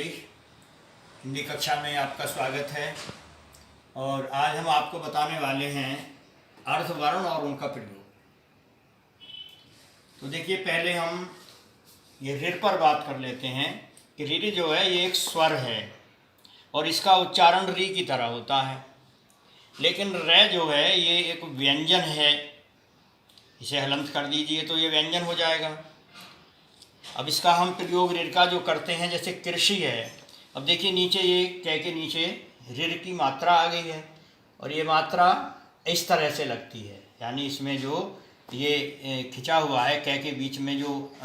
हिंदी कक्षा में आपका स्वागत है। और आज हम आपको बताने वाले हैं अर्थवर्ण और उनका प्रयोग। तो देखिए, पहले हम ये ऋ पर बात कर लेते हैं कि ऋ जो है ये एक स्वर है और इसका उच्चारण री की तरह होता है, लेकिन र जो है ये एक व्यंजन है। इसे हलंत कर दीजिए तो ये व्यंजन हो जाएगा। अब इसका हम प्रयोग ऋ का जो करते हैं, जैसे कृषि है। अब देखिए नीचे ये कै के नीचे ऋ की मात्रा आ गई है और ये मात्रा इस तरह से लगती है, यानी इसमें जो ये खिंचा हुआ है, कै के बीच में जो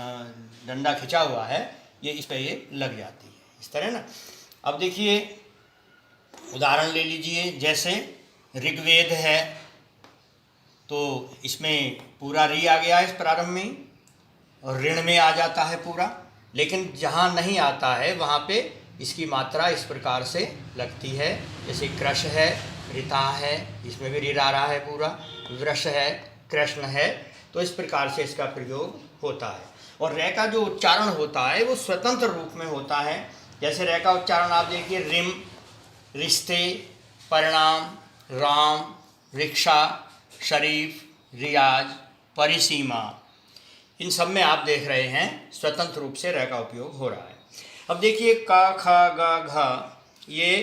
डंडा खिंचा हुआ है ये इस पर ये लग जाती है, इस तरह ना। अब देखिए उदाहरण ले लीजिए, जैसे ऋग्वेद है तो इसमें पूरा री आ गया है इस प्रारंभ में, और ऋण में आ जाता है पूरा। लेकिन जहाँ नहीं आता है वहाँ पे इसकी मात्रा इस प्रकार से लगती है, जैसे कृष है, ऋता है, इसमें भी ऋ आ रहा है पूरा, वृष है, कृष्ण है। तो इस प्रकार से इसका प्रयोग होता है। और रै का जो उच्चारण होता है वो स्वतंत्र रूप में होता है। जैसे रै का उच्चारण आप देखिए, रिम, रिश्ते, परिणाम, राम, रिक्शा, शरीफ, रियाज, परिसीमा, इन सब में आप देख रहे हैं स्वतंत्र रूप से रै का उपयोग हो रहा है। अब देखिए का, खा, गा, घा, ये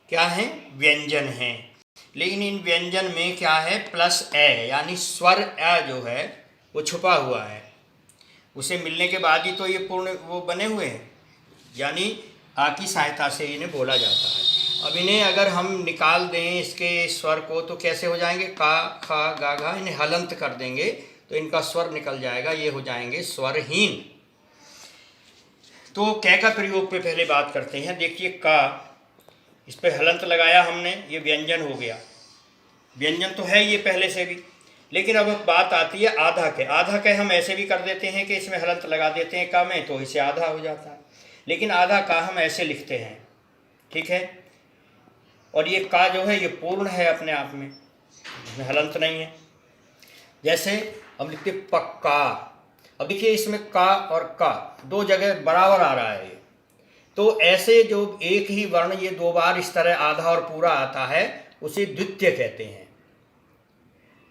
क्या है? व्यंजन हैं। लेकिन इन व्यंजन में क्या है? प्लस ए, यानी स्वर ए जो है वो छुपा हुआ है। उसे मिलने के बाद ही तो ये पूर्ण वो बने हुए हैं, यानी आ की सहायता से इन्हें बोला जाता है। अब इन्हें अगर हम निकाल दें इसके स्वर को तो कैसे हो जाएंगे? का, खा, गा, घा, इन्हें हलंत कर देंगे तो इनका स्वर निकल जाएगा, ये हो जाएंगे स्वरहीन। तो कै का प्रयोग पे पहले बात करते हैं। देखिए का, इस पे हलंत लगाया हमने, ये व्यंजन हो गया। व्यंजन तो है ये पहले से भी, लेकिन अब बात आती है आधा कै। आधा कै हम ऐसे भी कर देते हैं कि इसमें हलंत लगा देते हैं का में, तो इसे आधा हो जाता है। लेकिन आधा का हम ऐसे लिखते हैं, ठीक है। और ये का जो है ये पूर्ण है अपने आप में, इसमें हलंत नहीं है। जैसे हम लिखते पक्का। अब देखिए इसमें का और का दो जगह बराबर आ रहा है, तो ऐसे जो एक ही वर्ण ये दो बार इस तरह आधा और पूरा आता है उसे द्वितीय कहते हैं।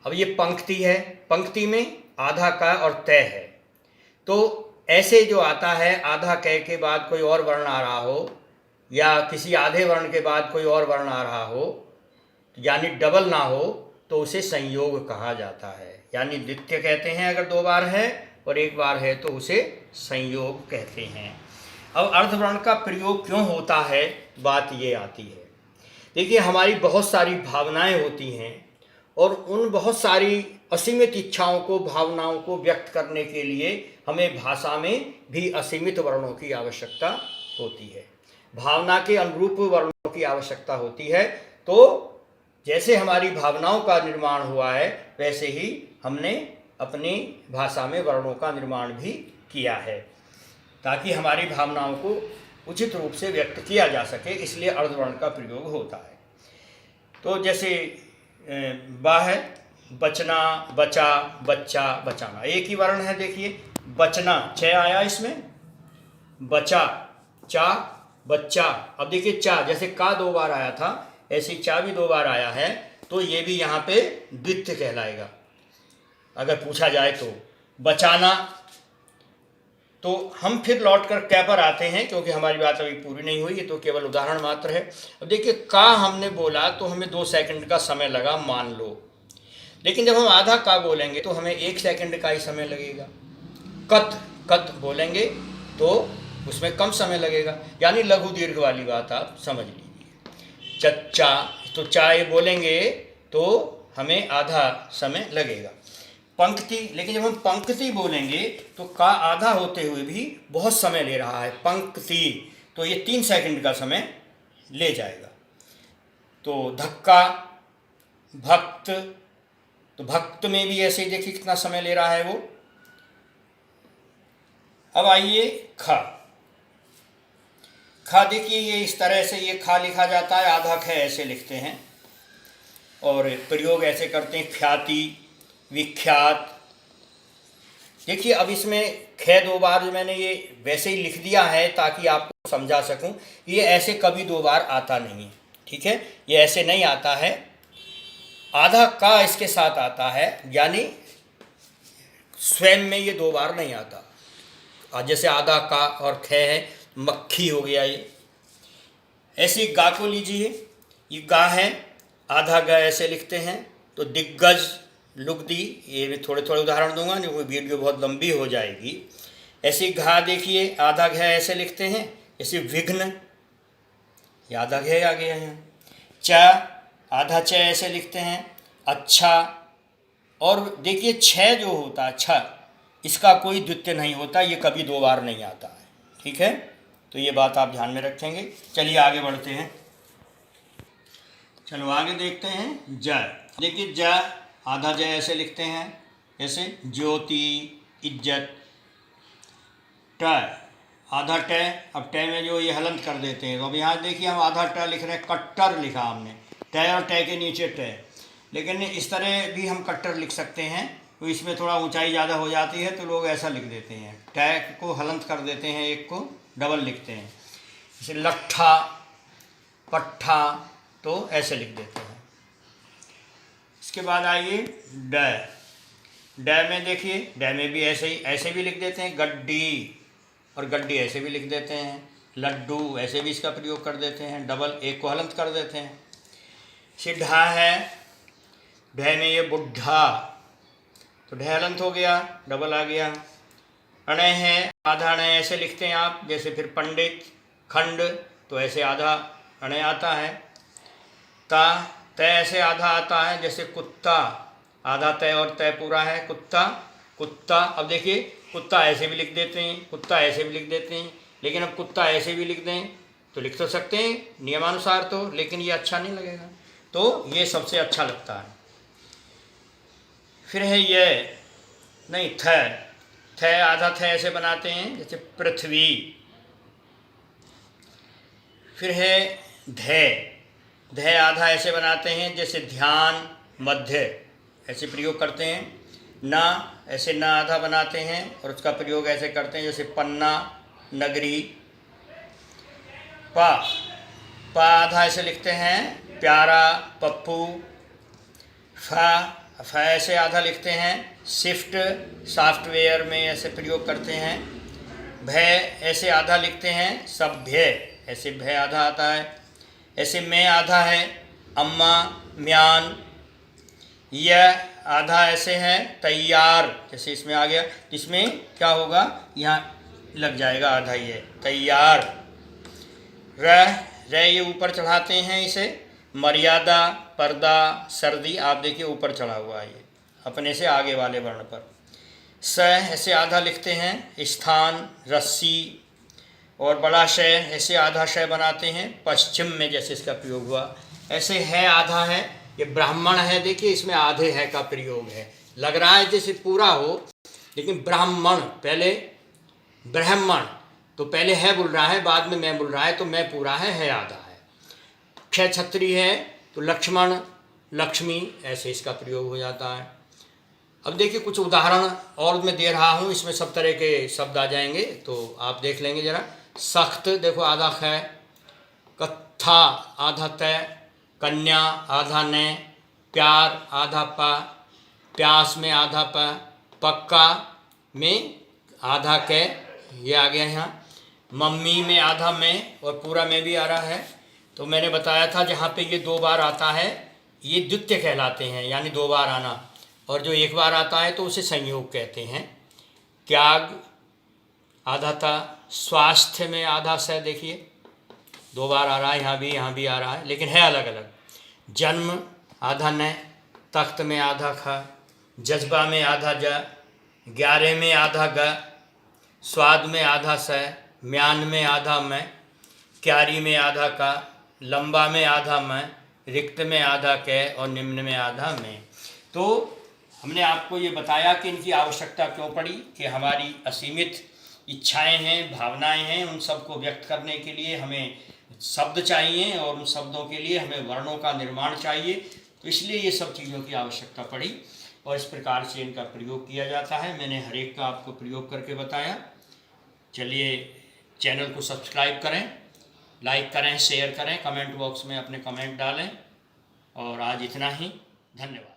अब ये पंक्ति है, पंक्ति में आधा का और तय है, तो ऐसे जो आता है आधा कै के बाद कोई और वर्ण आ रहा हो या किसी आधे वर्ण के बाद कोई और वर्ण आ रहा हो, यानी डबल ना हो, तो उसे संयोग कहा जाता है। यानी द्वितीय कहते हैं अगर दो बार है, और एक बार है तो उसे संयोग कहते हैं। अब अर्धवर्ण का प्रयोग क्यों होता है, बात ये आती है। देखिए हमारी बहुत सारी भावनाएं होती हैं और उन बहुत सारी असीमित इच्छाओं को, भावनाओं को व्यक्त करने के लिए हमें भाषा में भी असीमित वर्णों की आवश्यकता होती है, भावना के अनुरूप वर्णों की आवश्यकता होती है। तो जैसे हमारी भावनाओं का निर्माण हुआ है वैसे ही हमने अपनी भाषा में वर्णों का निर्माण भी किया है, ताकि हमारी भावनाओं को उचित रूप से व्यक्त किया जा सके, इसलिए अर्धवर्ण का प्रयोग होता है। तो जैसे बा है, बचना, बचा, बच्चा, बचाना, एक ही वर्ण है। देखिए बचना छ आया इसमें, बचा, चा, बच्चा। अब देखिए चा, जैसे का दो बार आया था ऐसे ही चा भी दो बार आया है, तो ये भी यहाँ पे द्वितीय कहलाएगा अगर पूछा जाए तो। बचाना, तो हम फिर लौट कर कै पर आते हैं क्योंकि हमारी बात अभी पूरी नहीं हुई, ये तो केवल उदाहरण मात्र है। अब देखिए का हमने बोला तो हमें 2 सेकंड का समय लगा, मान लो, लेकिन जब हम आधा का बोलेंगे तो हमें 1 सेकंड का ही समय लगेगा। कत, कत बोलेंगे तो उसमें कम समय लगेगा, यानी लघु दीर्घ वाली बात आप समझ लीजिए। चच्चा, तो चाय बोलेंगे तो हमें आधा समय लगेगा। पंक्ति, लेकिन जब हम पंक्ति बोलेंगे तो का आधा होते हुए भी बहुत समय ले रहा है, पंक्ति, तो ये 3 सेकंड का समय ले जाएगा। तो धक्का, भक्त, तो भक्त में भी ऐसे ही देखिए कितना समय ले रहा है वो। अब आइए खा। खा देखिए ये इस तरह से ये खा लिखा जाता है, आधा ख ऐसे लिखते हैं और प्रयोग ऐसे करते हैं, ख्याति, विख्यात, देखिए अब इसमें ख 2 बार जो मैंने ये वैसे ही लिख दिया है ताकि आपको समझा सकूं, ये ऐसे कभी 2 बार आता नहीं है, ठीक है, ये ऐसे नहीं आता है। आधा का इसके साथ आता है, यानी स्वयं में ये 2 बार नहीं आता। जैसे आधा का और ख है, मक्खी हो गया ये। ऐसे गा को लीजिए, ये गा है, आधा ग ऐसे लिखते हैं तो दिग्गज, लुगदी, ये भी थोड़े थोड़े उदाहरण दूंगा, नहीं कोई वीडियो बहुत लंबी हो जाएगी। ऐसी घा देखिए, आधा घ ऐसे लिखते हैं, जैसे विघ्न, ये आधा घ आ गया है। च, आधा च ऐसे लिखते हैं, अच्छा। और देखिए छ जो होता है, छ, इसका कोई द्वितीय नहीं होता, ये कभी 2 बार नहीं आता है, ठीक है। तो ये बात आप ध्यान में रखेंगे। चलिए आगे बढ़ते हैं। चलो आगे देखते हैं। ज, देखिए ज, आधा ज ऐसे लिखते हैं, जैसे ज्योति, इज्जत। ट, आधा ट, अब ट में जो ये हलंत कर देते हैं, तो अब यहाँ देखिए हम आधा ट लिख रहे हैं, कट्टर लिखा हमने, ट और ट के नीचे ट। लेकिन इस तरह भी हम कट्टर लिख सकते हैं, तो इसमें थोड़ा ऊंचाई ज़्यादा हो जाती है, तो लोग ऐसा लिख देते हैं, ट को हलंत कर देते हैं, एक को डबल लिखते हैं, जैसे लट्ठा, पट्ठा, तो ऐसे लिख देते हैं। इसके बाद आइए ड, ड में देखिए, ड में भी ऐसे भी लिख देते हैं, गड्डी, और गड्डी ऐसे भी लिख देते हैं, लड्डू, ऐसे भी इसका प्रयोग कर देते हैं, डबल, एक को हलंत कर देते हैं। सिद्धा है, ढ में ये बुढ़ा, तो ढ हलंत हो गया, डबल आ गया। अणय है, आधा अणय ऐसे लिखते हैं आप, जैसे फिर पंडित, खंड, तो ऐसे आधा अणय आता है। ता, तय ऐसे आधा आता है, जैसे कुत्ता, आधा तय और तय पूरा है, कुत्ता, कुत्ता। अब देखिए कुत्ता ऐसे भी लिख देते हैं, कुत्ता ऐसे भी लिख देते हैं, लेकिन अब कुत्ता ऐसे भी लिख दें तो लिख तो सकते हैं नियमानुसार तो, लेकिन ये अच्छा नहीं लगेगा, तो ये सबसे अच्छा लगता है। फिर है ये, नहीं, थ, थ, आधा थ ऐसे बनाते हैं, जैसे पृथ्वी। फिर है ध, ध आधा ऐसे बनाते हैं, जैसे ध्यान, मध्य, ऐसे प्रयोग करते हैं। ना, ऐसे ना आधा बनाते हैं और उसका प्रयोग ऐसे करते हैं, जैसे पन्ना, नगरी। पा, पा आधा ऐसे लिखते हैं, प्यारा, पप्पू। फा, फा ऐसे आधा लिखते हैं, शिफ्ट, सॉफ्टवेयर में ऐसे प्रयोग करते हैं। भय ऐसे आधा लिखते हैं, सभ्य, ऐसे भय आधा आता है। ऐसे मैं आधा है, अम्मा, म्यान। यह आधा ऐसे है, तैयार, जैसे इसमें आ गया, इसमें क्या होगा, यहाँ लग जाएगा आधा, ये तैयार। रह, ये ऊपर चढ़ाते हैं इसे, मर्यादा, पर्दा, सर्दी, आप देखिए ऊपर चढ़ा हुआ है ये अपने से आगे वाले वर्ण पर। स ऐसे आधा लिखते हैं, स्थान, रस्सी। और बड़ा श ऐसे आधा श बनाते हैं, पश्चिम में जैसे इसका प्रयोग हुआ। ऐसे है आधा है, ये ब्राह्मण है, देखिए इसमें आधे है का प्रयोग है, लग रहा है जैसे पूरा हो, लेकिन ब्राह्मण, पहले ब्राह्मण, तो पहले है बोल रहा है, बाद में मैं बोल रहा है, तो मैं पूरा है आधा है। क्ष छत्री है, तो लक्ष्मण, लक्ष्मी, ऐसे इसका प्रयोग हो जाता है। अब देखिए कुछ उदाहरण और मैं दे रहा हूँ, इसमें सब तरह के शब्द आ जाएंगे, तो आप देख लेंगे जरा। सख्त, देखो आधा ख, कत्था आधा तय, कन्या आधा न, प्यार आधा प, प्यास में आधा प, पक्का में आधा क, ये आ गया यहाँ। मम्मी में आधा में और पूरा में भी आ रहा है। तो मैंने बताया था जहाँ पे ये 2 बार आता है ये द्वितीय कहलाते हैं, यानी 2 बार आना, और जो 1 बार आता है तो उसे संयोग कहते हैं। त्याग आधा था, स्वास्थ्य में आधा स, देखिए 2 बार आ रहा है, यहाँ भी आ रहा है, लेकिन है अलग अलग। जन्म आधा न, तख्त में आधा ख, जज्बा में आधा ज, 11 में आधा ग, स्वाद में आधा स, म्यान में आधा मैं, क्यारी में आधा का, लंबा में आधा मैं, रिक्त में आधा कै, और निम्न में आधा में। तो हमने आपको ये बताया कि इनकी आवश्यकता क्यों पड़ी, कि हमारी असीमित इच्छाएं हैं, भावनाएं हैं, उन सबको व्यक्त करने के लिए हमें शब्द चाहिए, और उन शब्दों के लिए हमें वर्णों का निर्माण चाहिए, तो इसलिए ये सब चीज़ों की आवश्यकता पड़ी। और इस प्रकार से इनका प्रयोग किया जाता है। मैंने हर एक का आपको प्रयोग करके बताया। चलिए, चैनल को सब्सक्राइब करें, लाइक करें, शेयर करें, कमेंट बॉक्स में अपने कमेंट डालें। और आज इतना ही, धन्यवाद।